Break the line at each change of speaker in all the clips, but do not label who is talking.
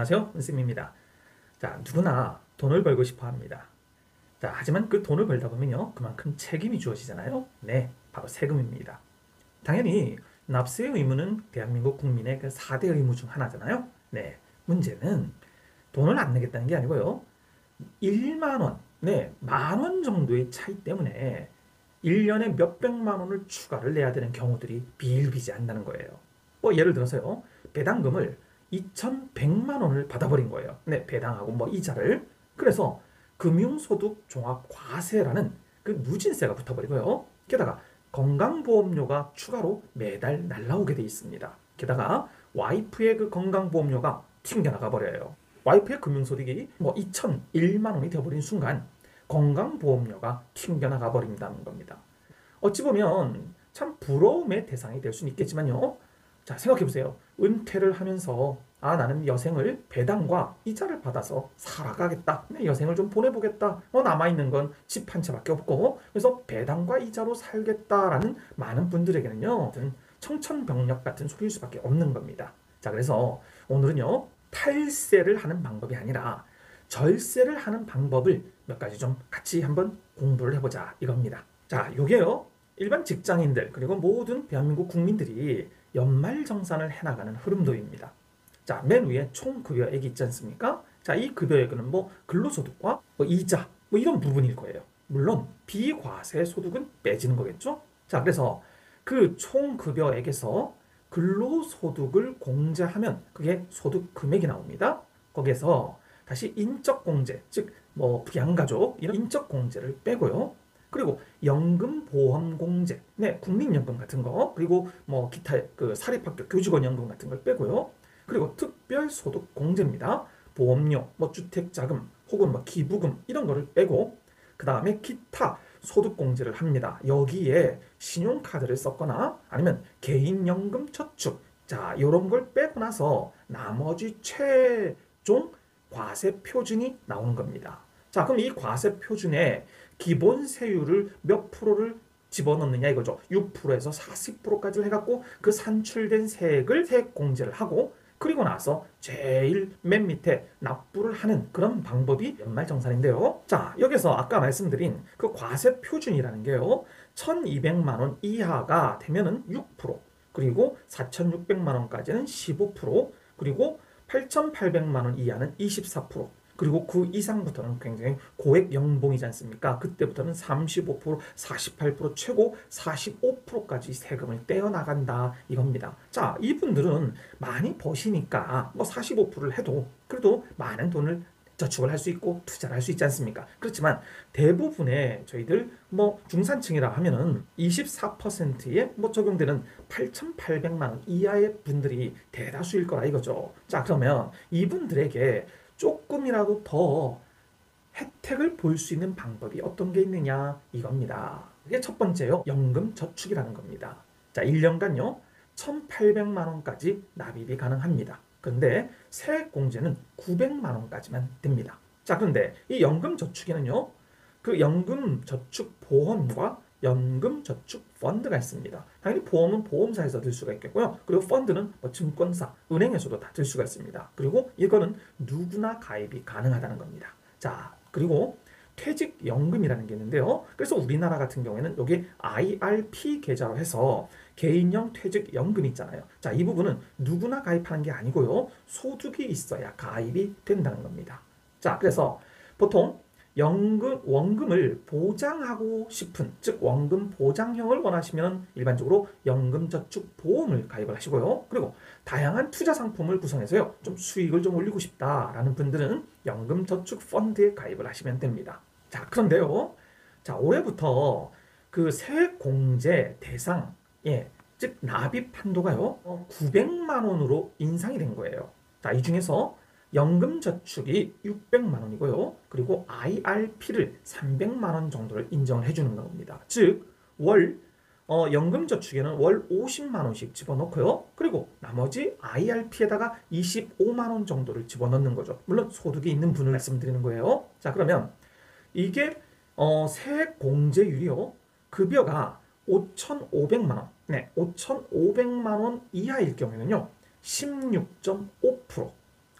안녕하세요. 은쌤입니다. 자, 누구나 돈을 벌고 싶어 합니다. 자, 하지만 그 돈을 벌다 보면요, 그만큼 책임이 주어지잖아요. 네, 바로 세금입니다. 당연히 납세의 의무는 대한민국 국민의 그 4대 의무 중 하나잖아요. 네, 문제는 돈을 안 내겠다는 게 아니고요. 1만 원, 네, 10,000원 정도의 차이 때문에 1년에 몇백만 원을 추가를 내야 되는 경우들이 비일비재한다는 거예요. 뭐 예를 들어서요. 배당금을 2,100만 원을 받아버린 거예요. 네, 배당하고 뭐 이자를. 그래서 금융소득 종합과세라는 그 누진세가 붙어버리고요. 게다가 건강보험료가 추가로 매달 날라오게 돼 있습니다. 게다가 와이프의 그 건강보험료가 튕겨나가 버려요. 와이프의 금융소득이 뭐 2,001만 원이 되어버린 순간 건강보험료가 튕겨나가 버린다는 겁니다. 어찌 보면 참 부러움의 대상이 될 수는 있겠지만요. 자, 생각해보세요. 은퇴를 하면서 나는 여생을 배당과 이자를 받아서 살아가겠다. 내 여생을 좀 보내보겠다. 남아있는 건 집 한 채밖에 없고 그래서 배당과 이자로 살겠다라는 많은 분들에게는요. 청천벽력 같은 소리일 수밖에 없는 겁니다. 자, 그래서 오늘은요. 탈세를 하는 방법이 아니라 절세를 하는 방법을 몇 가지 좀 같이 한번 공부를 해보자 이겁니다. 자, 요게요. 일반 직장인들 그리고 모든 대한민국 국민들이 연말정산을 해나가는 흐름도입니다. 자, 맨 위에 총급여액이 있지 않습니까? 자, 이 급여액은 뭐 근로소득과 뭐 이자 뭐 이런 부분일 거예요. 물론 비과세 소득은 빼지는 거겠죠? 자, 그래서 그 총급여액에서 근로소득을 공제하면 그게 소득 금액이 나옵니다. 거기에서 다시 인적공제, 즉 뭐 부양가족 이런 인적공제를 빼고요. 그리고 연금보험공제, 네, 국민연금 같은 거, 그리고 뭐 기타 그 사립학교 교직원연금 같은 걸 빼고요. 그리고 특별소득공제입니다. 보험료, 뭐 주택자금, 혹은 뭐 기부금 이런 거를 빼고 그 다음에 기타 소득공제를 합니다. 여기에 신용카드를 썼거나 아니면 개인연금 저축, 자, 이런 걸 빼고 나서 나머지 최종 과세 표준이 나오는 겁니다. 자, 그럼 이 과세 표준에 기본 세율을 몇 프로를 집어넣느냐 이거죠. 6%에서 40%까지 해갖고 그 산출된 세액을 세액 공제를 하고 그리고 나서 제일 맨 밑에 납부를 하는 그런 방법이 연말정산인데요. 자, 여기서 아까 말씀드린 그 과세 표준이라는 게요. 1,200만 원 이하가 되면은 6%, 그리고 4,600만 원까지는 15%, 그리고 8,800만 원 이하는 24%, 그리고 그 이상부터는 굉장히 고액 연봉이지 않습니까? 그때부터는 35%, 48%, 최고 45%까지 세금을 떼어나간다 이겁니다. 자, 이분들은 많이 버시니까 뭐 45%를 해도 그래도 많은 돈을 저축을 할 수 있고 투자를 할 수 있지 않습니까? 그렇지만 대부분의 저희들 뭐 중산층이라 하면은 24%에 뭐 적용되는 8,800만 원 이하의 분들이 대다수일 거라 이거죠. 자, 그러면 이분들에게 조금이라도 더 혜택을 볼 수 있는 방법이 어떤 게 있느냐 이겁니다. 이게 첫 번째요. 연금 저축이라는 겁니다. 자, 1년간요. 1,800만 원까지 납입이 가능합니다. 그런데 세액 공제는 900만 원까지만 됩니다. 자, 그런데 이 연금 저축에는요. 그 연금 저축 보험과 연금 저축 펀드가 있습니다. 당연히 보험은 보험사에서 들 수가 있겠고요. 그리고 펀드는 뭐 증권사, 은행에서도 다 들 수가 있습니다. 그리고 이거는 누구나 가입이 가능하다는 겁니다. 자, 그리고 퇴직연금이라는 게 있는데요. 그래서 우리나라 같은 경우에는 여기 IRP 계좌로 해서 개인형 퇴직연금 있잖아요. 자, 이 부분은 누구나 가입하는 게 아니고요. 소득이 있어야 가입이 된다는 겁니다. 자, 그래서 보통 원금을 보장하고 싶은, 즉 원금 보장형을 원하시면 일반적으로 연금저축보험을 가입을 하시고요. 그리고 다양한 투자 상품을 구성해서요. 좀 수익을 좀 올리고 싶다라는 분들은 연금저축펀드에 가입을 하시면 됩니다. 자, 그런데요. 자, 올해부터 그 세액공제 대상, 즉 납입 한도가요. 900만 원으로 인상이 된 거예요. 자, 이 중에서 연금저축이 600만 원이고요. 그리고 IRP를 300만 원 정도를 인정을 해주는 겁니다. 즉 연금저축에는 월 50만 원씩 집어넣고요. 그리고 나머지 IRP에다가 25만 원 정도를 집어넣는 거죠. 물론 소득이 있는 분을 말씀드리는 거예요. 자, 그러면 이게 세액 공제율이요. 급여가 5,500만 원, 네, 5,500만 원 이하일 경우에는요. 16.5%,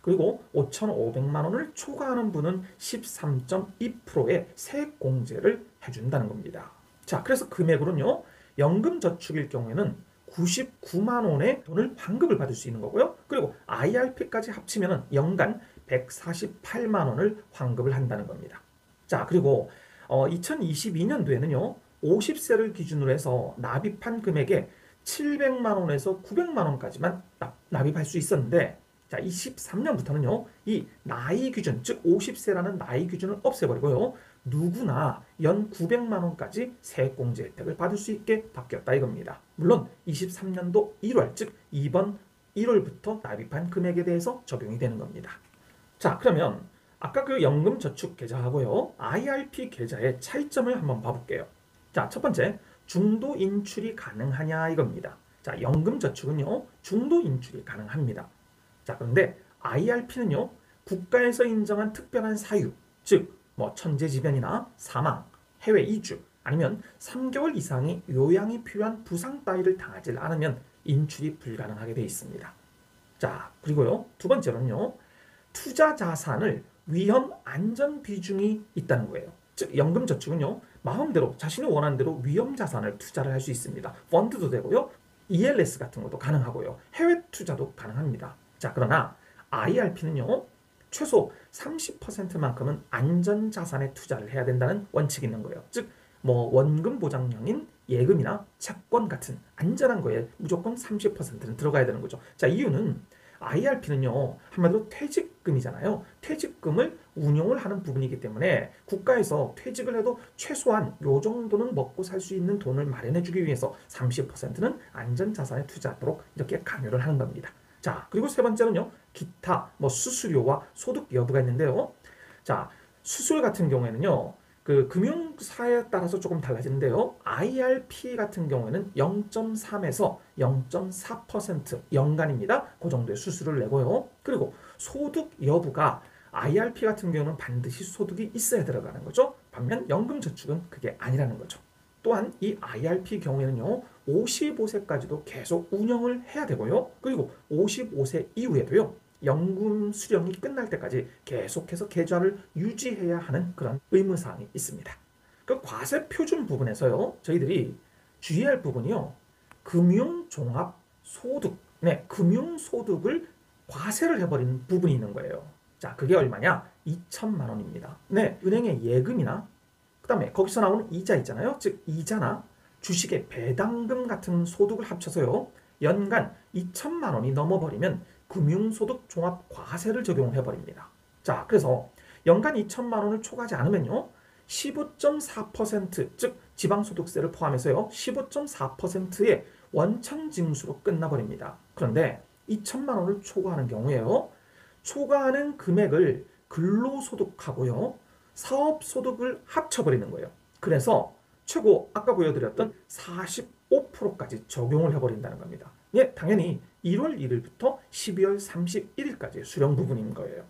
그리고 5,500만 원을 초과하는 분은 13.2%의 세액공제를 해준다는 겁니다. 자, 그래서 금액으로는요. 연금저축일 경우에는 99만 원의 돈을 환급을 받을 수 있는 거고요. 그리고 IRP까지 합치면 연간 148만 원을 환급을 한다는 겁니다. 자, 그리고 2022년도에는요. 50세를 기준으로 해서 납입한 금액의 700만 원에서 900만 원까지만 납입할 수 있었는데, 자, 23년부터는요. 이 나이 기준, 즉 50세라는 나이 기준을 없애버리고요. 누구나 연 900만 원까지 세액공제 혜택을 받을 수 있게 바뀌었다 이겁니다. 물론 23년도 1월, 즉 이번 1월부터 납입한 금액에 대해서 적용이 되는 겁니다. 자, 그러면 아까 그 연금저축 계좌하고요. IRP 계좌의 차이점을 한번 봐볼게요. 자, 첫 번째, 중도 인출이 가능하냐 이겁니다. 자, 연금저축은요. 중도 인출이 가능합니다. 자, 그런데 IRP는요. 국가에서 인정한 특별한 사유, 즉 뭐 천재지변이나 사망, 해외 이주, 아니면 3개월 이상의 요양이 필요한 부상 따위를 당하지 않으면 인출이 불가능하게 되어 있습니다. 자, 그리고요. 두 번째로는요. 투자 자산을 위험 안전 비중이 있다는 거예요. 즉 연금저축은요. 마음대로 자신이 원하는 대로 위험 자산을 투자를 할 수 있습니다. 펀드도 되고요. ELS 같은 것도 가능하고요. 해외 투자도 가능합니다. 자, 그러나 IRP는요. 최소 30%만큼은 안전 자산에 투자를 해야 된다는 원칙이 있는 거예요. 즉 뭐 원금 보장형인 예금이나 채권 같은 안전한 거에 무조건 30%는 들어가야 되는 거죠. 자, 이유는 IRP는요. 한마디로 퇴직금이잖아요. 퇴직금을 운용을 하는 부분이기 때문에 국가에서 퇴직을 해도 최소한 요 정도는 먹고 살 수 있는 돈을 마련해 주기 위해서 30%는 안전자산에 투자하도록 이렇게 강요를 하는 겁니다. 자, 그리고 세 번째는요. 기타 뭐 수수료와 소득 여부가 있는데요. 자, 수수료 같은 경우에는요. 그 금융사에 따라서 조금 달라지는데요. IRP 같은 경우에는 0.3에서 0.4% 연간입니다. 그 정도의 수수료를 내고요. 그리고 소득 여부가 IRP 같은 경우는 반드시 소득이 있어야 들어가는 거죠. 반면 연금저축은 그게 아니라는 거죠. 또한 이 IRP 경우에는요. 55세까지도 계속 운영을 해야 되고요. 그리고 55세 이후에도요. 연금 수령이 끝날 때까지 계속해서 계좌를 유지해야 하는 그런 의무사항이 있습니다. 그 과세 표준 부분에서요. 저희들이 주의할 부분이요. 금융종합소득, 네, 금융소득을 과세를 해버리는 부분이 있는 거예요. 자, 그게 얼마냐? 2천만 원입니다. 네, 은행의 예금이나 그 다음에 거기서 나오는 이자 있잖아요. 즉 이자나 주식의 배당금 같은 소득을 합쳐서요. 연간 2천만 원이 넘어버리면 금융소득 종합과세를 적용해버립니다. 자, 그래서 연간 2천만 원을 초과하지 않으면요. 15.4% 즉 지방소득세를 포함해서요. 15.4%의 원천징수로 끝나버립니다. 그런데 2천만 원을 초과하는 경우에요. 초과하는 금액을 근로소득하고요. 사업소득을 합쳐버리는 거예요. 그래서 최고 아까 보여드렸던 45%까지 적용을 해버린다는 겁니다. 예, 당연히 1월 1일부터 12월 31일까지 수령 부분인 거예요.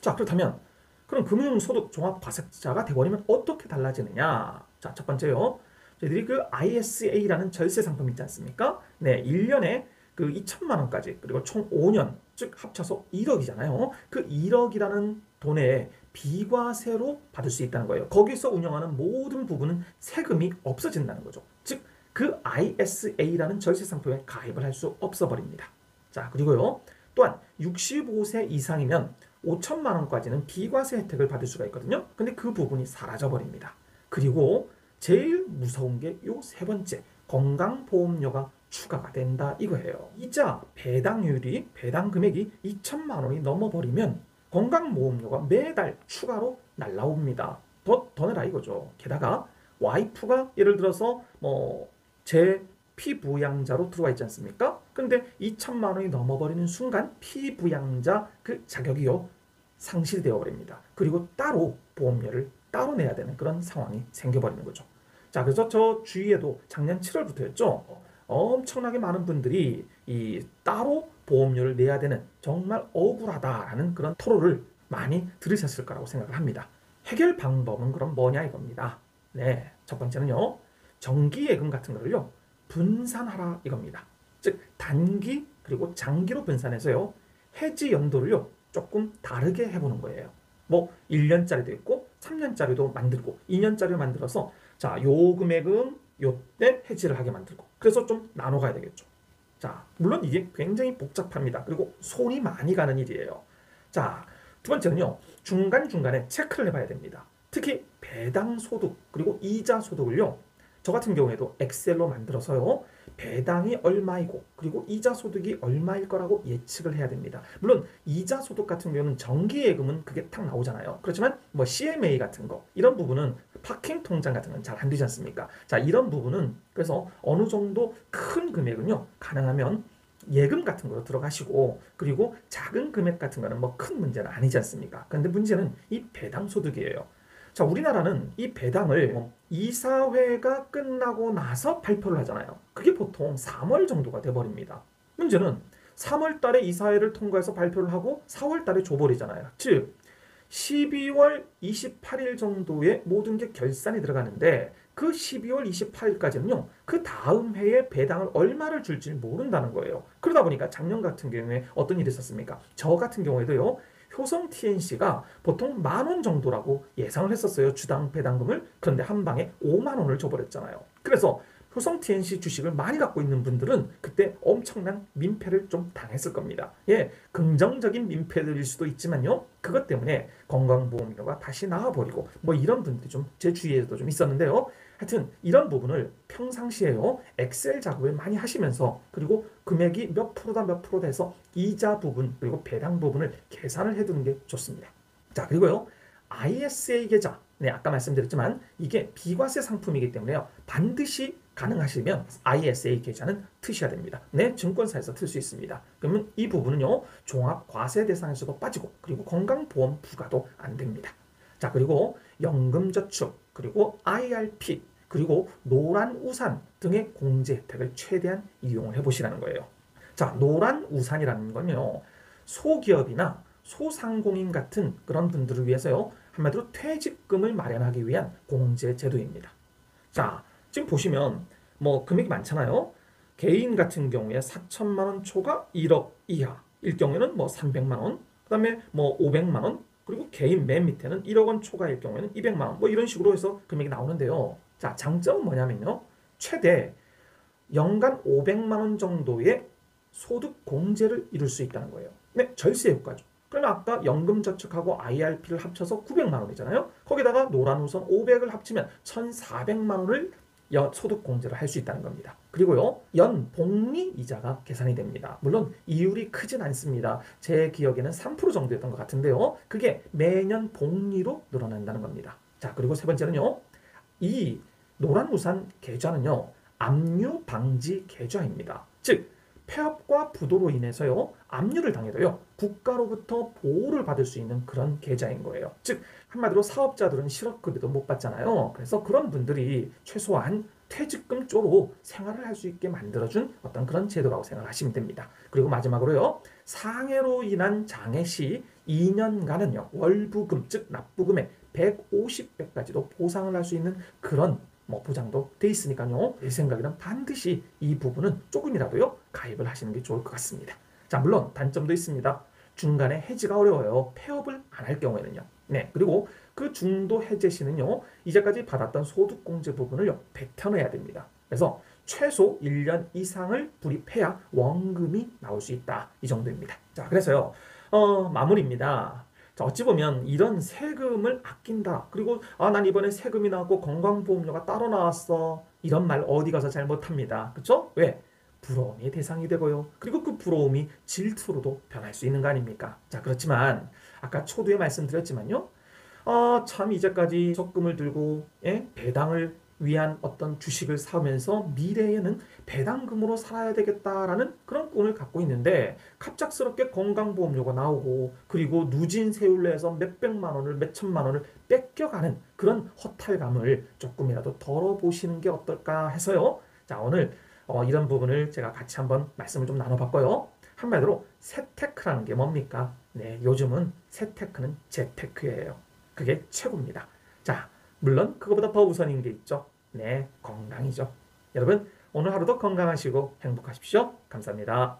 자, 그렇다면 그럼 금융소득 종합과세자가 돼버리면 어떻게 달라지느냐? 자, 첫 번째요. 저희들이 그 ISA라는 절세 상품 있지 않습니까? 네, 1년에 그 2천만 원까지 그리고 총 5년 즉 합쳐서 1억이잖아요. 그 1억이라는 돈에 비과세로 받을 수 있다는 거예요. 거기서 운영하는 모든 부분은 세금이 없어진다는 거죠. 즉 그 ISA라는 절세 상품에 가입을 할 수 없어 버립니다. 자, 그리고요. 또한 65세 이상이면 5천만 원까지는 비과세 혜택을 받을 수가 있거든요. 근데 그 부분이 사라져 버립니다. 그리고 제일 무서운 게 요 세 번째, 건강보험료가 추가가 된다 이거예요. 이자 배당률이 배당 금액이 2천만 원이 넘어버리면 건강보험료가 매달 추가로 날라옵니다. 더 내라 이거죠. 게다가 와이프가 예를 들어서 제 피부양자로 들어와 있지 않습니까? 근데 2천만 원이 넘어버리는 순간 피부양자 그 자격이요 상실되어 버립니다. 그리고 따로 보험료를 따로 내야 되는 그런 상황이 생겨버리는 거죠. 자, 그래서 저 주위에도 작년 7월부터였죠. 엄청나게 많은 분들이 이 따로 보험료를 내야 되는 정말 억울하다라는 그런 토로를 많이 들으셨을 거라고 생각을 합니다. 해결 방법은 그럼 뭐냐 이겁니다. 네, 첫 번째는요. 정기예금 같은 거를요. 분산하라 이겁니다. 즉 단기 그리고 장기로 분산해서요. 해지 연도를요. 조금 다르게 해보는 거예요. 뭐 1년짜리도 있고 3년짜리도 만들고 2년짜리를 만들어서 자, 요 금액은 요때 해지를 하게 만들고 그래서 좀 나눠 가야 되겠죠. 자, 물론 이게 굉장히 복잡합니다. 그리고 손이 많이 가는 일이에요. 자, 두 번째는요. 중간중간에 체크를 해봐야 됩니다. 특히 배당 소득 그리고 이자 소득을요. 저 같은 경우에도 엑셀로 만들어서요. 배당이 얼마이고 그리고 이자 소득이 얼마일 거라고 예측을 해야 됩니다. 물론 이자 소득 같은 경우는 정기예금은 그게 딱 나오잖아요. 그렇지만 뭐 CMA 같은 거 이런 부분은 파킹 통장 같은 건 잘 안 되지 않습니까? 자, 이런 부분은 그래서 어느 정도 큰 금액은요. 가능하면 예금 같은 거로 들어가시고 그리고 작은 금액 같은 거는 뭐 큰 문제는 아니지 않습니까? 그런데 문제는 이 배당 소득이에요. 자, 우리나라는 이 배당을 이사회가 끝나고 나서 발표를 하잖아요. 그게 보통 3월 정도가 돼버립니다. 문제는 3월 달에 이사회를 통과해서 발표를 하고 4월 달에 줘버리잖아요. 즉 12월 28일 정도에 모든 게 결산이 들어가는데 그 12월 28일까지는요. 그 다음 해에 배당을 얼마를 줄지 모른다는 거예요. 그러다 보니까 작년 같은 경우에 어떤 일이 있었습니까? 저 같은 경우에도요. 효성 TNC가 보통 10,000원 정도라고 예상을 했었어요. 주당 배당금을. 그런데 한 방에 5만 원을 줘버렸잖아요. 그래서 효성 TNC 주식을 많이 갖고 있는 분들은 그때 엄청난 민폐를 좀 당했을 겁니다. 예, 긍정적인 민폐들일 수도 있지만요. 그것 때문에 건강보험료가 다시 나와버리고 뭐 이런 분들이 좀 제 주위에도 좀 있었는데요. 하여튼 이런 부분을 평상시에요. 엑셀 작업을 많이 하시면서 그리고 금액이 몇 프로다 몇 프로 돼서 이자 부분 그리고 배당 부분을 계산을 해두는 게 좋습니다. 자, 그리고요. ISA 계좌. 네, 아까 말씀드렸지만 이게 비과세 상품이기 때문에요. 반드시 가능하시면 ISA 계좌는 트셔야 됩니다. 네, 증권사에서 틀 수 있습니다. 그러면 이 부분은요. 종합과세 대상에서도 빠지고 그리고 건강보험 부과도 안 됩니다. 자, 그리고 연금저축 그리고 IRP 그리고 노란우산 등의 공제 혜택을 최대한 이용을 해보시라는 거예요. 자, 노란우산이라는 건요. 소기업이나 소상공인 같은 그런 분들을 위해서요. 한마디로 퇴직금을 마련하기 위한 공제 제도입니다. 자, 지금 보시면 뭐 금액이 많잖아요. 개인 같은 경우에 4천만 원 초과 1억 이하일 경우에는 뭐 300만 원, 그다음에 뭐 500만 원, 그리고 개인 맨 밑에는 1억 원 초과일 경우에는 200만 원, 뭐 이런 식으로 해서 금액이 나오는데요. 자, 장점은 뭐냐면요. 최대 연간 500만 원 정도의 소득 공제를 이룰 수 있다는 거예요. 네, 절세 효과죠. 그러면 아까 연금저축하고 IRP를 합쳐서 900만 원이잖아요. 거기다가 노란우선 500을 합치면 1,400만 원을 소득공제를 할 수 있다는 겁니다. 그리고요. 연 복리 이자가 계산이 됩니다. 물론 이율이 크진 않습니다. 제 기억에는 3% 정도였던 것 같은데요. 그게 매년 복리로 늘어난다는 겁니다. 자, 그리고 세 번째는요. 이 노란우산 계좌는요. 압류 방지 계좌입니다. 즉 폐업과 부도로 인해서요. 압류를 당해도요. 국가로부터 보호를 받을 수 있는 그런 계좌인 거예요. 즉 한마디로 사업자들은 실업급여도 못 받잖아요. 그래서 그런 분들이 최소한 퇴직금 쪽으로 생활을 할 수 있게 만들어준 어떤 그런 제도라고 생각하시면 됩니다. 그리고 마지막으로요. 상해로 인한 장애 시 2년간은요. 월부금 즉 납부금의 150배까지도 보상을 할 수 있는 그런 뭐 보장도 돼 있으니까요. 제 생각에는 반드시 이 부분은 조금이라도요. 가입을 하시는 게 좋을 것 같습니다. 자, 물론 단점도 있습니다. 중간에 해지가 어려워요. 폐업을 안 할 경우에는요. 네, 그리고 그 중도 해제 시는요. 이제까지 받았던 소득공제 부분을요. 뱉어내야 됩니다. 그래서 최소 1년 이상을 불입해야 원금이 나올 수 있다. 이 정도입니다. 자, 그래서요. 마무리입니다. 자, 어찌 보면 이런 세금을 아낀다. 그리고 난 이번에 세금이 나왔고 건강보험료가 따로 나왔어. 이런 말 어디 가서 잘 못합니다. 그렇죠? 왜? 부러움의 대상이 되고요. 그리고 그 부러움이 질투로도 변할 수 있는 거 아닙니까? 자, 그렇지만 아까 초두에 말씀드렸지만요. 참 이제까지 적금을 들고 배당을 위한 어떤 주식을 사면서 미래에는 배당금으로 살아야 되겠다라는 그런 꿈을 갖고 있는데 갑작스럽게 건강보험료가 나오고 그리고 누진 세율내에서 몇백만 원을 몇천만 원을 뺏겨가는 그런 허탈감을 조금이라도 덜어보시는 게 어떨까 해서요. 자, 오늘 이런 부분을 제가 같이 한번 말씀을 좀 나눠봤고요. 한마디로 세테크라는 게 뭡니까? 네, 요즘은 세테크는 재테크예요. 그게 최고입니다. 자, 물론 그거보다 더 우선인 게 있죠. 네, 건강이죠. 여러분 오늘 하루도 건강하시고 행복하십시오. 감사합니다.